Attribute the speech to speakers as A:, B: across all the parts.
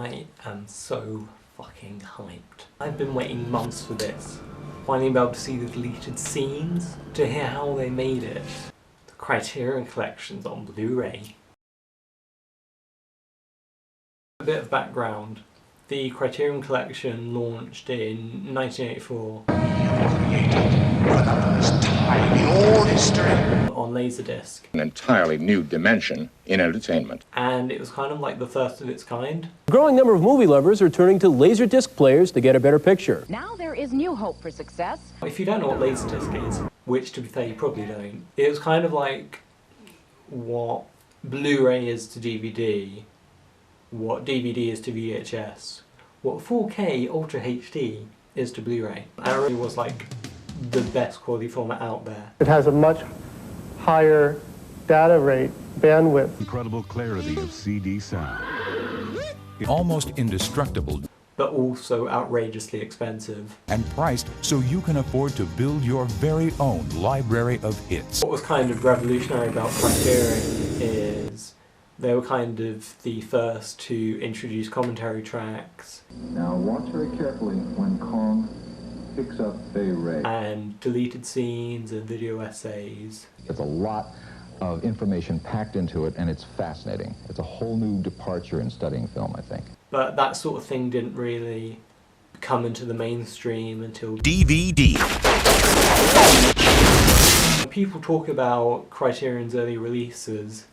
A: I am so fucking hyped. I've been waiting months for this. Finally be able to see the deleted scenes, to hear how they made it. The Criterion Collection's on Blu-ray. A bit of background. The Criterion Collection launched in 1984 on Laserdisc.
B: An entirely new dimension in entertainment.
A: And it was kind of like the first of its kind.
C: A growing number of movie lovers are turning to Laserdisc players to get a better picture.
D: Now there is new hope for success.
A: If you don't know what Laserdisc is, which to be fair you probably don't, it was kind of like what Blu-ray is to DVD, what DVD is to VHS, what 4K Ultra HD is to Blu-ray. And it really was like the best quality format out there.
E: It has a much higher data rate, bandwidth.
F: Incredible clarity of CD sound. Almost indestructible.
A: But also outrageously expensive.
F: And priced so you can afford to build your very own library of hits.
A: What was kind of revolutionary about Criterion is they were kind of the first to introduce commentary tracks.
G: Now watch very carefully when Kong picks up a ray.
A: And deleted scenes and video essays.
G: It's a lot of information packed into it, and it's fascinating. It's a whole new departure in studying film, I think.
A: But that sort of thing didn't really come into the mainstream until
F: DVD.
A: When people talk about Criterion's early releases,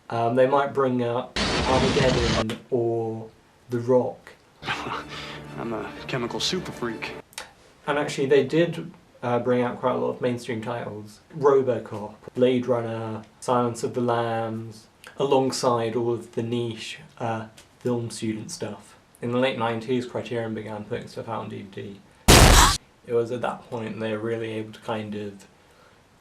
A: they might bring up Armageddon or The Rock.
H: I'm a chemical super freak.
A: And actually they did bring out quite a lot of mainstream titles. RoboCop, Blade Runner, Silence of the Lambs, alongside all of the niche film student stuff. In the late 90s, Criterion began putting stuff out on DVD. It was at that point they were really able to kind of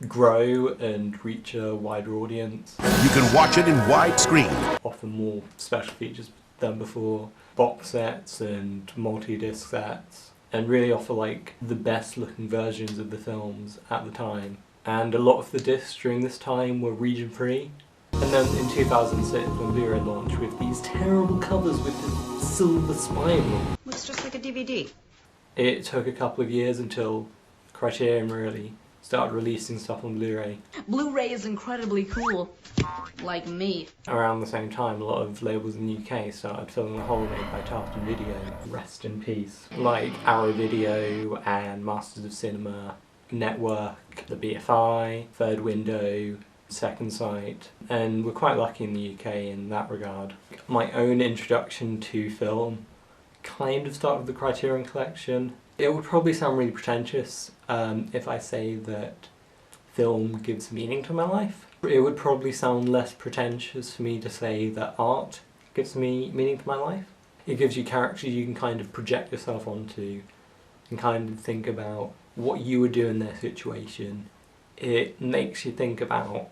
A: grow and reach a wider audience.
I: You can watch it in widescreen.
A: Offer more special features than before. Box sets and multi-disc sets. And really offer like the best looking versions of the films at the time. And a lot of the discs during this time were region free. And then in 2006 when Blu-ray launched with these terrible covers with the silver spiral.
D: Looks just like a DVD.
A: It took a couple of years until Criterion really started releasing stuff on Blu-ray.
D: Blu-ray is incredibly cool. Like me.
A: Around the same time, a lot of labels in the UK started filming a holiday by Tartan Video. Rest in peace. Like Arrow Video and Masters of Cinema, Network, the BFI, Third Window, Second Sight, and we're quite lucky in the UK in that regard. My own introduction to film kind of started with the Criterion Collection. It would probably sound really pretentious if I say that film gives meaning to my life. It would probably sound less pretentious for me to say that art gives me meaning to my life. It gives you characters you can kind of project yourself onto and kind of think about what you would do in their situation. It makes you think about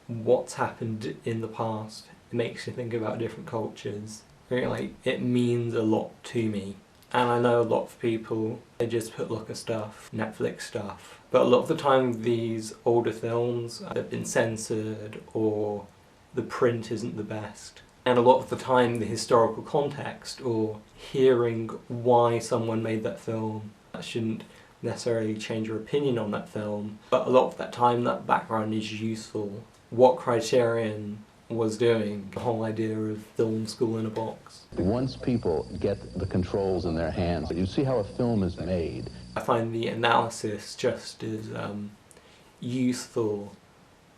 A: what's happened in the past. It makes you think about different cultures. Really, like, it means a lot to me. And I know a lot of people, they just put look at stuff, Netflix stuff. But a lot of the time these older films have been censored or the print isn't the best. And a lot of the time the historical context or hearing why someone made that film, that shouldn't necessarily change your opinion on that film. But a lot of that time that background is useful. What Criterion was doing, the whole idea of film school in a box.
J: Once people get the controls in their hands, you see how a film is made.
A: I find the analysis just as useful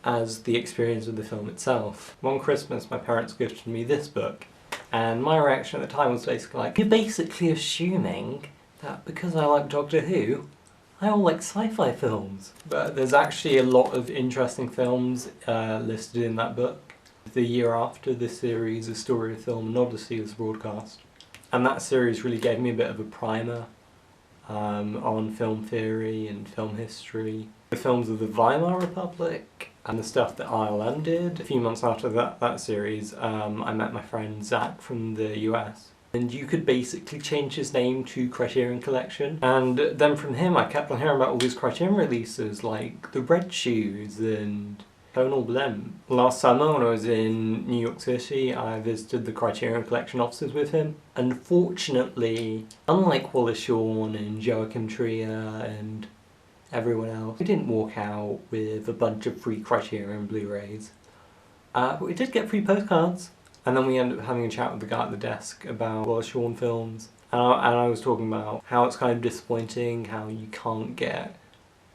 A: as the experience of the film itself. One Christmas my parents gifted me this book, and my reaction at the time was basically like, you're basically assuming that because I like Doctor Who, I all like sci-fi films. But there's actually a lot of interesting films listed in that book. The year after this series, A Story of Film and Odyssey was broadcast. And that series really gave me a bit of a primer on film theory and film history. The films of the Weimar Republic and the stuff that ILM did. A few months after that series, I met my friend Zach from the US. And you could basically change his name to Criterion Collection. And then from him I kept on hearing about all these Criterion releases like The Red Shoes and tonal blend. Last summer when I was in New York City, I visited the Criterion Collection offices with him. Unfortunately, unlike Wallace Shawn and Joachim Trier and everyone else, we didn't walk out with a bunch of free Criterion Blu-rays. But we did get free postcards. And then we ended up having a chat with the guy at the desk about Wallace Shawn films. And I was talking about how it's kind of disappointing how you can't get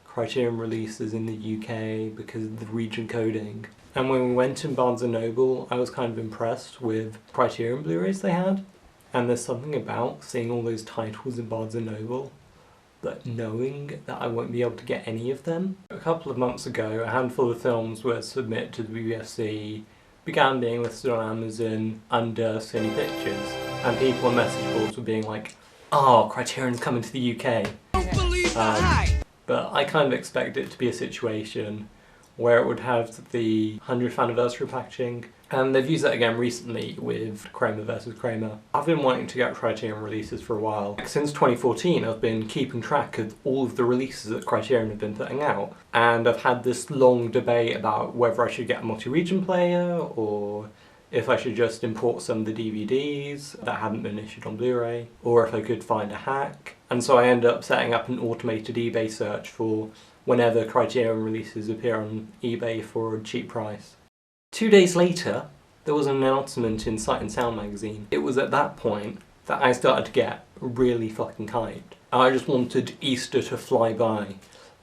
A: Criterion releases in the UK because of the region coding. And when we went in Barnes & Noble, I was kind of impressed with Criterion Blu-rays they had. And there's something about seeing all those titles in Barnes & Noble, but knowing that I won't be able to get any of them. A couple of months ago, a handful of films were submitted to the BBFC, began being listed on Amazon under Sony Pictures, and people on message boards were being like, "Oh, Criterion's coming to the UK." But I kind of expect it to be a situation where it would have the 100th anniversary packaging, and they've used that again recently with Kramer vs. Kramer. I've been wanting to get Criterion releases for a while. Since 2014 I've been keeping track of all of the releases that Criterion have been putting out, and I've had this long debate about whether I should get a multi-region player or if I should just import some of the DVDs that hadn't been issued on Blu-ray, or if I could find a hack. And so I ended up setting up an automated eBay search for whenever Criterion releases appear on eBay for a cheap price. 2 days later, there was an announcement in Sight and Sound magazine. It was at that point that I started to get really fucking hyped. I just wanted Easter to fly by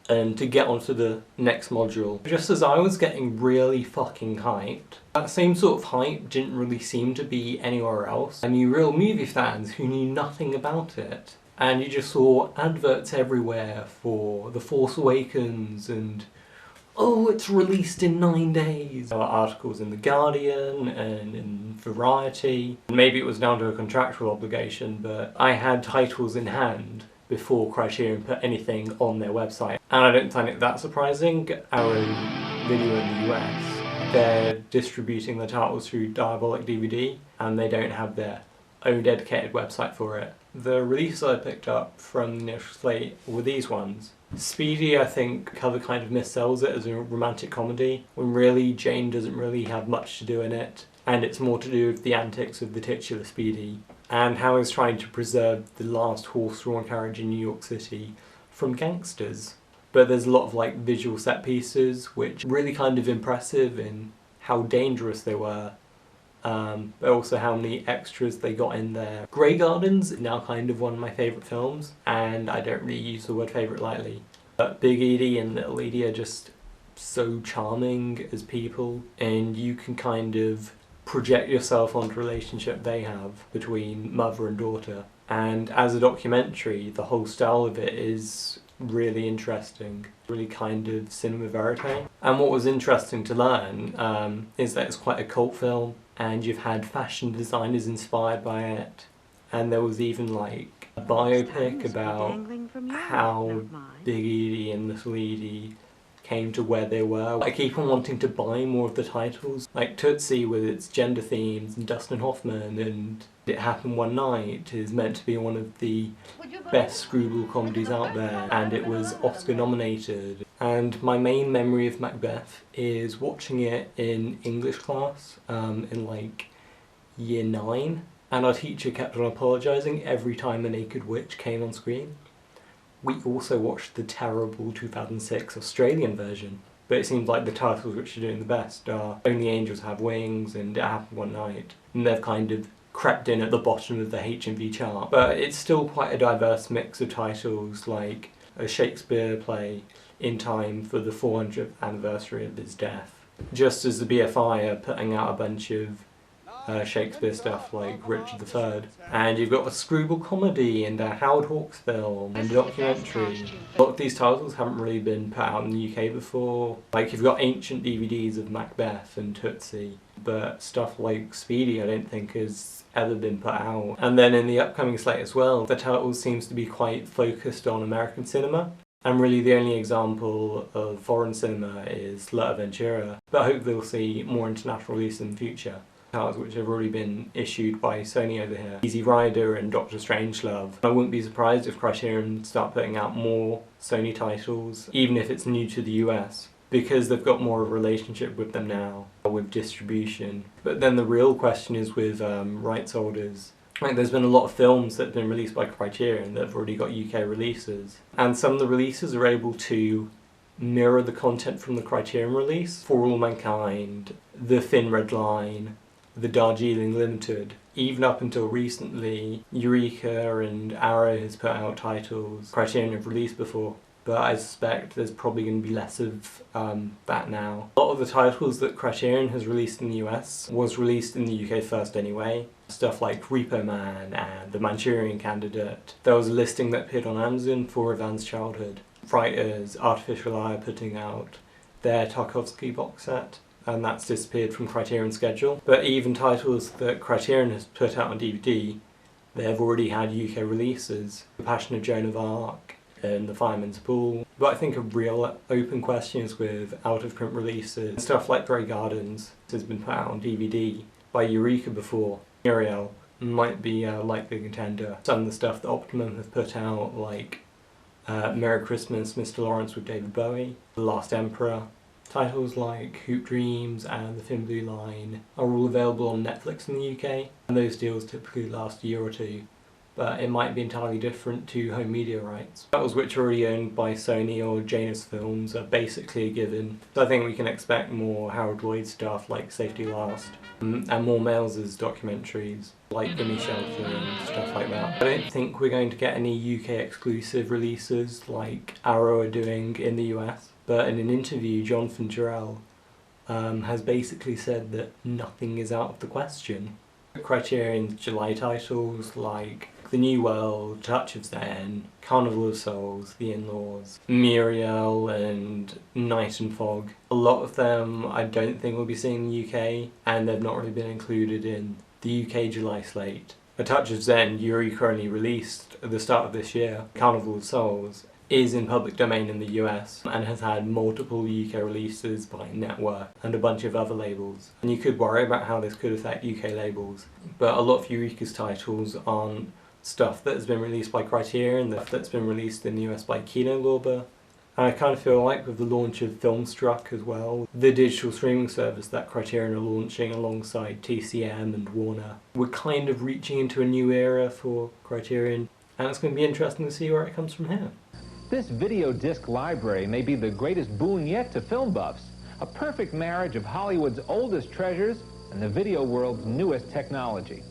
A: and to get onto the next module. Just as I was getting really fucking hyped, that same sort of hype didn't really seem to be anywhere else. I knew real movie fans who knew nothing about it. And you just saw adverts everywhere for The Force Awakens and, oh, it's released in 9 days. There were articles in The Guardian and in Variety. Maybe it was down to a contractual obligation, but I had titles in hand before Criterion put anything on their website. And I don't find it that surprising. Arrow Video in the US, they're distributing the titles through Diabolic DVD, and they don't have their own dedicated website for it. The releases I picked up from the initial slate were these ones. Speedy, I think, cover kind of missells it as a romantic comedy, when really Jane doesn't really have much to do in it, and it's more to do with the antics of the titular Speedy, and how he's trying to preserve the last horse-drawn carriage in New York City from gangsters. But there's a lot of like visual set pieces, which are really kind of impressive in how dangerous they were, but also how many extras they got in there. Grey Gardens is now kind of one of my favourite films, and I don't really use the word favourite lightly. But Big Edie and Little Edie are just so charming as people, and you can kind of project yourself onto the relationship they have between mother and daughter. And as a documentary, the whole style of it is really interesting, really kind of cinema verite. And what was interesting to learn is that it's quite a cult film, and you've had fashion designers inspired by it, and there was even like a biopic about how Big Edie and Little Edie came to where they were. I keep on wanting to buy more of the titles, like Tootsie with its gender themes and Dustin Hoffman, and It Happened One Night is meant to be one of the best screwball comedies out there, and it was Oscar nominated. And my main memory of Macbeth is watching it in English class in like year 9, and our teacher kept on apologising every time a naked witch came on screen. We also watched the terrible 2006 Australian version, but it seems like the titles which are doing the best are Only Angels Have Wings and It Happened One Night, and they've kind of crept in at the bottom of the HMV chart. But it's still quite a diverse mix of titles, like a Shakespeare play in time for the 400th anniversary of his death. Just as the BFI are putting out a bunch of Shakespeare stuff like Richard III. And you've got a screwball comedy and a Howard Hawks film and a documentary. A lot of these titles haven't really been put out in the UK before. Like you've got ancient DVDs of Macbeth and Tootsie, but stuff like Speedy I don't think has ever been put out. And then in the upcoming slate as well, the title seems to be quite focused on American cinema. And really the only example of foreign cinema is La Aventura, but hopefully we'll see more international release in the future. Titles which have already been issued by Sony over here. Easy Rider and Doctor Strangelove. I wouldn't be surprised if Criterion start putting out more Sony titles, even if it's new to the US. because they've got more of a relationship with them now, with distribution. But then the real question is with rights holders. Like, there's been a lot of films that have been released by Criterion that have already got UK releases, and some of the releases are able to mirror the content from the Criterion release. For All Mankind, The Thin Red Line, The Darjeeling Limited. Even up until recently, Eureka and Arrow has put out titles Criterion have released before, but I suspect there's probably going to be less of that now. A lot of the titles that Criterion has released in the US was released in the UK first anyway. Stuff like Repo Man and The Manchurian Candidate. There was a listing that appeared on Amazon for Ivan's Childhood. Writers, Artificial Eye, are putting out their Tarkovsky box set, and that's disappeared from Criterion's schedule. But even titles that Criterion has put out on DVD, they've already had UK releases. The Passion of Joan of Arc and The Fireman's Pool. But I think a real open question is with out-of-print releases. Stuff like Grey Gardens has been put out on DVD by Eureka before. Muriel might be a likely contender. Some of the stuff that Optimum have put out, like Merry Christmas, Mr. Lawrence with David Bowie, The Last Emperor. Titles like Hoop Dreams and The Thin Blue Line are all available on Netflix in the UK, and those deals typically last a year or two, but it might be entirely different to home media rights. Titles which are already owned by Sony or Janus Films are basically a given, so I think we can expect more Harold Lloyd stuff like Safety Last, and more Miles's documentaries like Gimme Shelter and stuff like that. I don't think we're going to get any UK exclusive releases like Arrow are doing in the US. But in an interview, Jonathan Jarrell has basically said that nothing is out of the question. Criterion's July titles like The New World, Touch of Zen, Carnival of Souls, The In-Laws, Muriel and Night and Fog. A lot of them I don't think we'll be seeing in the UK, and they've not really been included in the UK July slate. A Touch of Zen, Eureka only released at the start of this year. Carnival of Souls is in public domain in the US and has had multiple UK releases by Network and a bunch of other labels. And you could worry about how this could affect UK labels, but a lot of Eureka's titles aren't stuff that has been released by Criterion, that's been released in the US by Kino Lorber. And I kind of feel like with the launch of FilmStruck as well, the digital streaming service that Criterion are launching alongside TCM and Warner, we're kind of reaching into a new era for Criterion, and it's going to be interesting to see where it comes from here.
K: This video disc library may be the greatest boon yet to film buffs, a perfect marriage of Hollywood's oldest treasures and the video world's newest technology.